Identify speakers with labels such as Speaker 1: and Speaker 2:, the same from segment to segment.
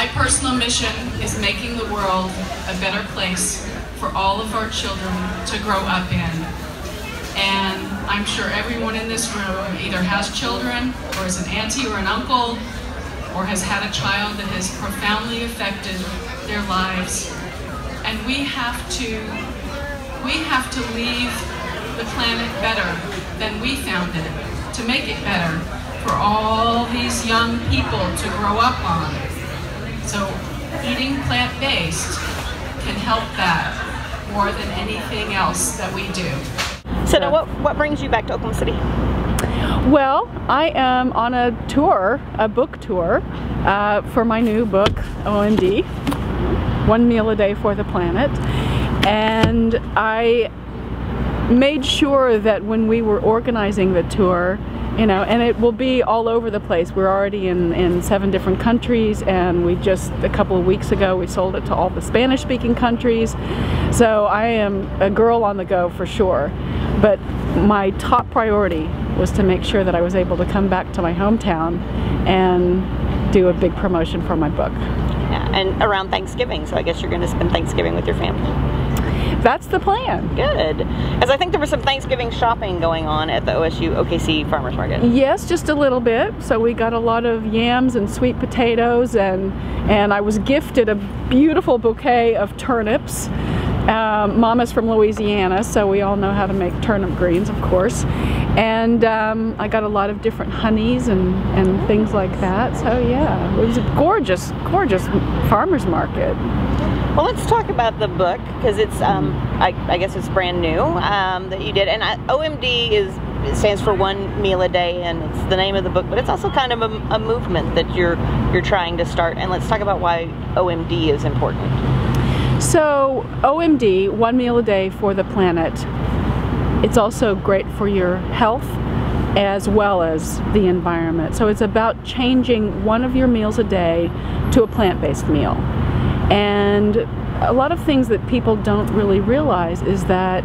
Speaker 1: My personal mission is making the world a better place for all of our children to grow up in. And I'm sure everyone in this room either has children, or is an auntie or an uncle, or has had a child that has profoundly affected their lives. And we have to leave the planet better than we found it, to make it better for all these young people to grow up on. So eating plant-based can help that more than anything else that we do.
Speaker 2: So now what brings you back to Oklahoma City?
Speaker 3: Well, I am on a tour, a book tour, for my new book, OMD, One Meal a Day for the Planet. And I made sure that when we were organizing the tour, you know, and it will be all over the place. We're already in 7 different countries, and we just, a couple of weeks ago, we sold it to all the Spanish-speaking countries. So I am a girl on the go for sure. But my top priority was to make sure that I was able to come back to my hometown and do a big promotion for my book.
Speaker 2: Yeah, and around Thanksgiving, so I guess you're going to spend Thanksgiving with your family.
Speaker 3: That's the plan.
Speaker 2: Good. As I think there was some Thanksgiving shopping going on at the OSU OKC Farmers Market.
Speaker 3: Yes, just a little bit. So we got a lot of yams and sweet potatoes, and I was gifted a beautiful bouquet of turnips. Mama's from Louisiana, so we all know how to make turnip greens, of course. And I got a lot of different honeys and things like that. So yeah, it was a gorgeous, gorgeous farmers market.
Speaker 2: Well, let's talk about the book, because it's, I guess it's brand new, that you did. And OMD it stands for One Meal a Day, and it's the name of the book, but it's also kind of a movement that you're trying to start. And let's talk about why OMD is important.
Speaker 3: So OMD, One Meal a Day for the Planet, it's also great for your health as well as the environment. So it's about changing one of your meals a day to a plant-based meal. And a lot of things that people don't really realize is that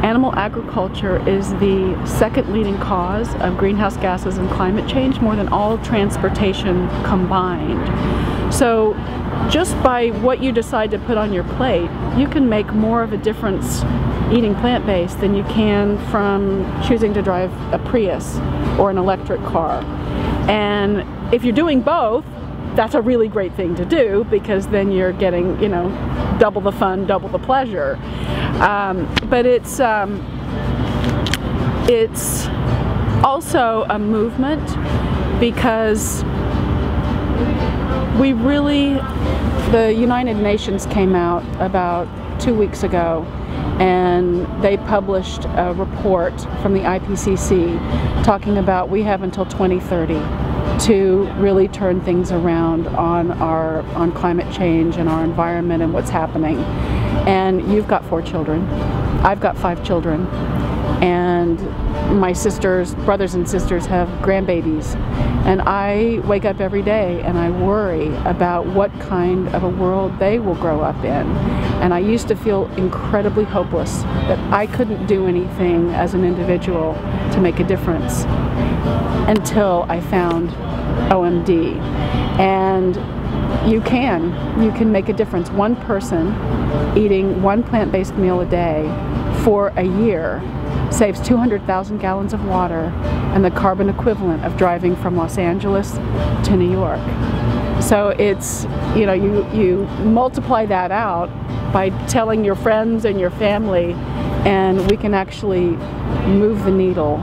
Speaker 3: animal agriculture is the 2nd leading cause of greenhouse gases and climate change, more than all transportation combined. So just by what you decide to put on your plate, you can make more of a difference eating plant-based than you can from choosing to drive a Prius or an electric car. And if you're doing both, that's a really great thing to do, because then you're getting, you know, double the fun, double the pleasure. But it's also a movement, because we really, the United Nations came out about 2 weeks ago, and they published a report from the IPCC talking about we have until 2030 to really turn things around on climate change and our environment and what's happening. And you've got 4 children. I've got 5 children. And my brothers and sisters have grandbabies. And I wake up every day and I worry about what kind of a world they will grow up in. And I used to feel incredibly hopeless that I couldn't do anything as an individual to make a difference, until I found OMD. And you can make a difference. One person eating one plant-based meal a day for a year saves 200,000 gallons of water and the carbon equivalent of driving from Los Angeles to New York. So it's, you know, you multiply that out by telling your friends and your family, and we can actually move the needle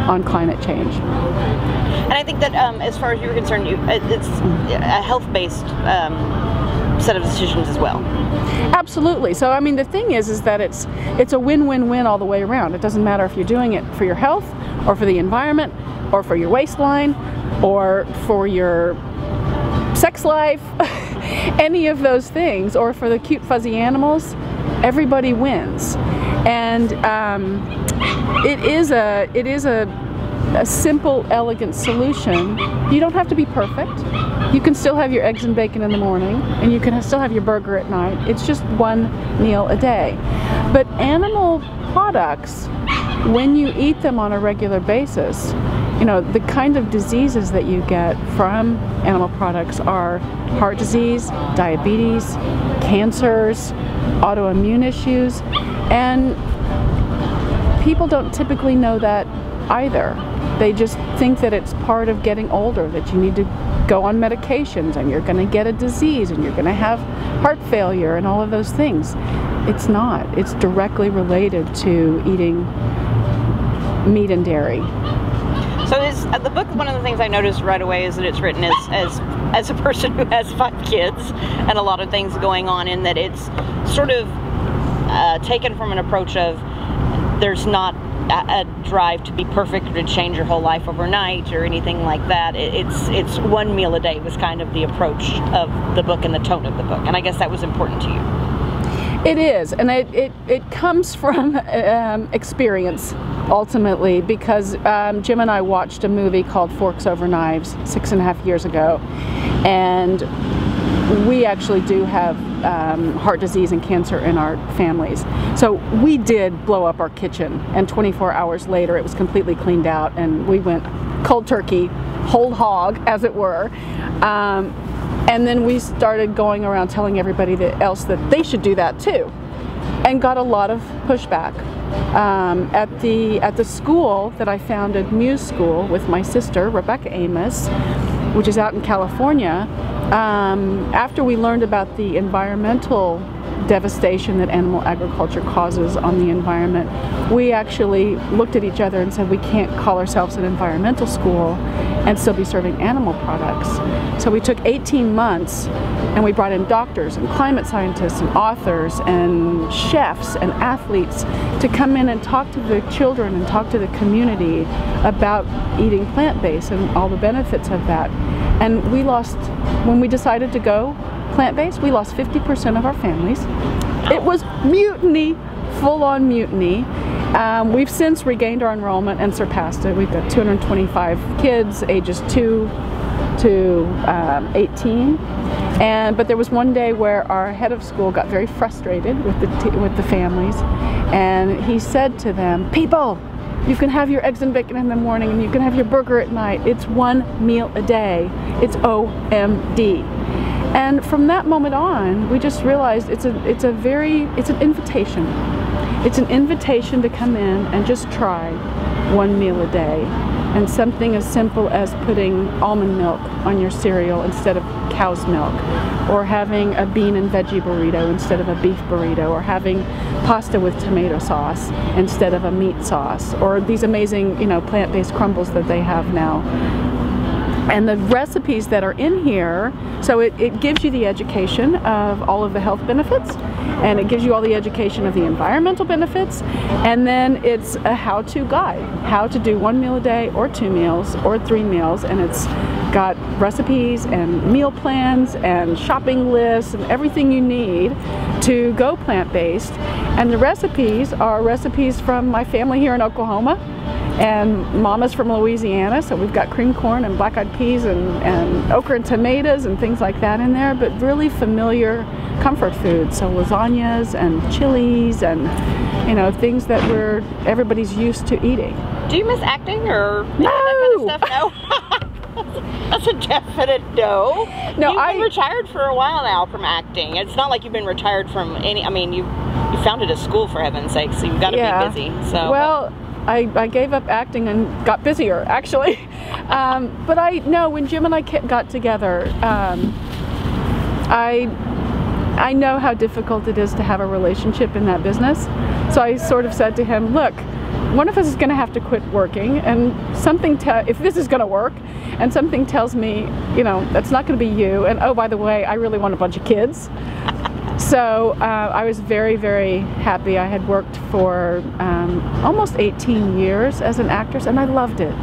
Speaker 3: on climate change.
Speaker 2: And I think that as far as you're concerned, it's a health-based set of decisions as well.
Speaker 3: Absolutely. So I mean, the thing is that it's a win-win-win all the way around. It doesn't matter if you're doing it for your health, or for the environment, or for your waistline, or for your sex life, any of those things, or for the cute fuzzy animals. Everybody wins. And it is a simple, elegant solution. You don't have to be perfect. You can still have your eggs and bacon in the morning, and you can still have your burger at night. It's just one meal a day. But animal products, when you eat them on a regular basis, you know, the kind of diseases that you get from animal products are heart disease, diabetes, cancers, autoimmune issues, and people don't typically know that either. They just think that it's part of getting older, that you need to go on medications and you're going to get a disease and you're going to have heart failure and all of those things. It's not. It's directly related to eating meat and dairy.
Speaker 2: So is the book, one of the things I noticed right away is that it's written as a person who has 5 kids and a lot of things going on, in that it's sort of taken from an approach of there's not a drive to be perfect or to change your whole life overnight or anything like that. It's one meal a day was kind of the approach of the book and the tone of the book, and I guess that was important to you.
Speaker 3: It is, and it comes from experience ultimately, because Jim and I watched a movie called Forks Over Knives 6.5 years ago, and we actually do have heart disease and cancer in our families. So we did blow up our kitchen, and 24 hours later it was completely cleaned out and we went cold turkey, whole hog as it were. And then we started going around telling everybody else that they should do that too, and got a lot of pushback. At the school that I founded, Muse School, with my sister Rebecca Amos, which is out in California, after we learned about the environmental devastation that animal agriculture causes on the environment, we actually looked at each other and said we can't call ourselves an environmental school and still be serving animal products. So we took 18 months and we brought in doctors and climate scientists and authors and chefs and athletes to come in and talk to the children and talk to the community about eating plant-based and all the benefits of that. And we lost, when we decided to go plant-based, we lost 50% of our families. It was mutiny, full-on mutiny. We've since regained our enrollment and surpassed it. We've got 225 kids, ages 2 to 18. But there was one day where our head of school got very frustrated with the families, and he said to them, "People, you can have your eggs and bacon in the morning and you can have your burger at night. It's one meal a day. It's OMD." And from that moment on, we just realized it's an invitation. It's an invitation to come in and just try one meal a day. And something as simple as putting almond milk on your cereal instead of cow's milk, or having a bean and veggie burrito instead of a beef burrito, or having pasta with tomato sauce instead of a meat sauce, or these amazing, you know, plant-based crumbles that they have now. And the recipes that are in here, so it gives you the education of all of the health benefits, and it gives you all the education of the environmental benefits, and then it's a how-to guide, how to do one meal a day, or 2 meals, or 3 meals, and it's got recipes and meal plans and shopping lists and everything you need to go plant-based. And the recipes are recipes from my family here in Oklahoma, and Mama's from Louisiana, so we've got cream corn and black-eyed peas and okra and tomatoes and things like that in there, but really familiar comfort foods, so lasagnas and chilies and, you know, things that everybody's used to eating.
Speaker 2: Do you miss acting or
Speaker 3: No!
Speaker 2: that kind of stuff? No. That's a definite no.
Speaker 3: No,
Speaker 2: You've been retired for a while now from acting. It's not like you've been retired from any. I mean, you founded a school, for heaven's sake, so you've got to be busy. So
Speaker 3: well. I gave up acting and got busier, actually. But when Jim and I got together, I know how difficult it is to have a relationship in that business. So I sort of said to him, look, one of us is going to have to quit working, and if this is going to work, and something tells me, you know, that's not going to be you, and oh, by the way, I really want a bunch of kids. So I was very, very happy. I had worked for almost 18 years as an actress, and I loved it.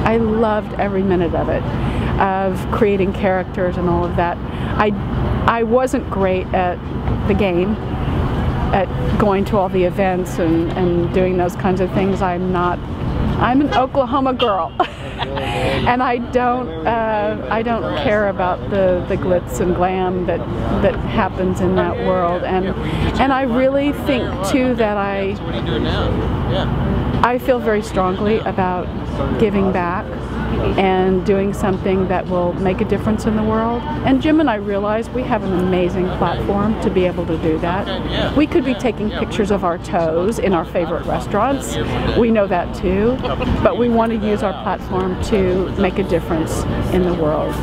Speaker 3: I loved every minute of it, of creating characters and all of that. I wasn't great at the game, at going to all the events and doing those kinds of things. I'm an Oklahoma girl. And I don't care about the glitz and glam that happens in that world, and I really think too that I feel very strongly about giving back and doing something that will make a difference in the world. And Jim and I realize we have an amazing platform to be able to do that. We could be taking pictures of our toes in our favorite restaurants. We know that too. But we want to use our platform to make a difference in the world.